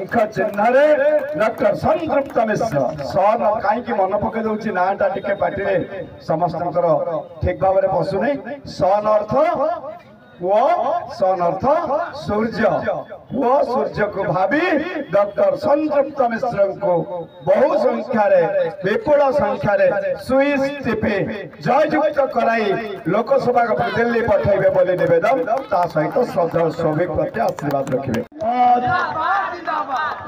शंख चिन्ह डॉक्टर संतृप्त मिश्र सन कहीं मन पकई दूसरी नाटा टिके पार्टी समस्त ठीक भाव में पशुनी सन अर्थ वो सन अर्थ सूर्य वो सूर्य को भावी डॉक्टर संतृप्त मिश्र को बहु संख्यार विपुल संख्यार सुइच टिपी जययुक्त कराई लोकसभा दिल्ली पठेबे बोली निवेदन ता सहित श्रद्धा सौभिक प्रति आशीर्वाद रखिए।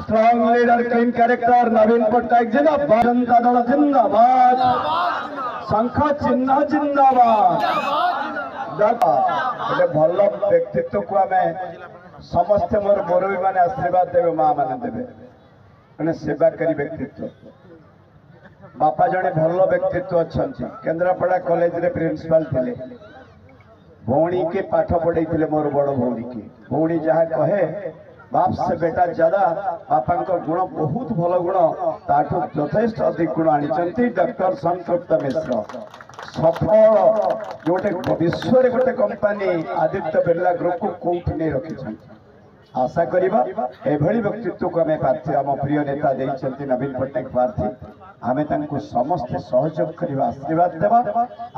स्ट्रॉन्ग लीडर क्लीन कैरेक्टर नवीन पट्टनायक जिंदाबाद जनता दल जिंदाबाद शंख चिन्ह जिंदाबाद भल व्यक्तित्व को आम समस्ते मोर मुरबी मैंने आशीर्वाद देवे माँ मैंने देवे मैंने सेवाकारी व्यक्तित्व बापा जड़े भल व्यक्तित्व अच्छा केन्द्रापड़ा कॉलेज रे प्रिंसिपल थे भौणी के पाठ पढ़े मोर बड़ भौणी की भौणी जहाँ कहे बाप से बेटा ज्यादा बापा गुण बहुत भल गुण ताठू यथेष्ट अधिक गुण आनी डॉक्टर संतृप्त मिश्र सफल गोटे विश्व गोटे कंपनी आदित्य बिरला ग्रुप को कौट नहीं रखी आशा करिबा एभली व्यक्तित्व को आम प्रार्थी आम प्रिय नेता देइछंती नवीन पट्टनायक प्रार्थी आमे तांको समस्त सहयोग करबा आशीर्वाद देबा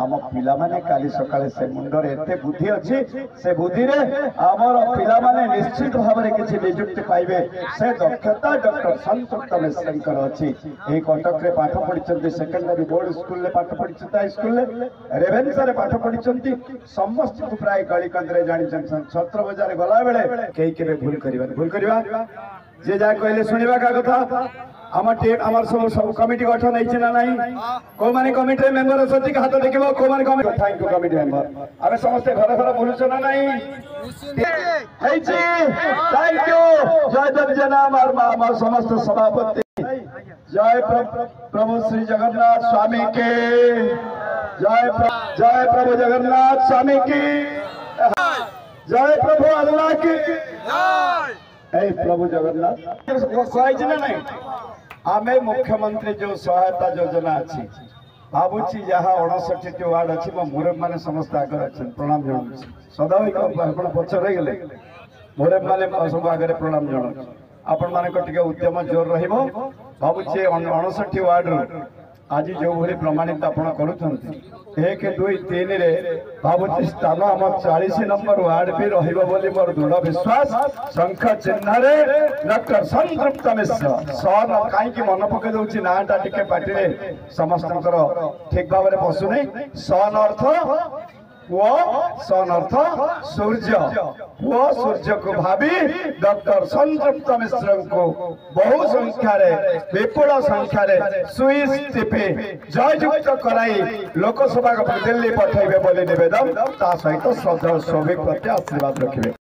आम पिला माने काली सकाळे से मुंडर एते बुद्धि अछि से बुद्धि रे हमर पिला माने निश्चित भाव में किछि नियुक्ति पाइबे से दक्षता डॉक्टर संतृप्त मिश्रकर अछि एही कटक रे पाठ पढिछंती सेकेंडरी बोर्ड स्कूल ले पाठ पढिछंती स्कूल ले रेवेन्सा रे पाठ पढिछंती समस्त को प्राय गली कंदरे जानि छत्र बाजार गला बेले केई केबे भूल करिबा जे जा कहले सुनिबा का कथा आम टीम आम सब कमिटी गठन होइछि ना नहीं को माने कमिटी मेंबर अछि कि हाथ देखिबो को माने committee thank you committee member आमे समस्त घर घर बुलुछ ना नहीं होइछि थैंक यू जय देव जनाम और समस्त सभापति जय प्रभु श्री जगन्नाथ स्वामी के जय प्रभु जगन्नाथ स्वामी की जय प्रभु अल्लाह की जय प्रभु जगन्नाथ कहै ना नहीं आमे मुख्यमंत्री जो सहायता योजना अच्छी भावुची जहाँ 59 वार्ड अच्छी मो मुरब मैंने समस्त आगे अच्छे प्रणाम जनाऊँ सदाविक पछ रही गले मुरब मैंने सब आगे प्रणाम जनाऊँ आपण मान उद्यम जोर भावुची 59 वार्ड आज जो भाई प्रमाणित आपण कर 1 2 3 रे भावुची स्थान आम 40 नंबर वार्ड भी रोल मोर दृढ़ विश्वास शंख चिन्ह डॉक्टर संतृप्त मिश्र सन कहीं मन पकई दूसरी नाटा टिके पार्टी समस्त ठीक भाव में पशुनी सन अर्थ वो सन अर्थ सूर्य वो सूर्य को भावी डॉक्टर संतृप्त मिश्र को बहु संख्यार विपुल संख्यार सुइच टिपी जययुक्त कराई लोकसभा दिल्ली पठेबे बोली निवेदन ता सहित श्रद्धा सौभिक प्रति आशीर्वाद रखिए।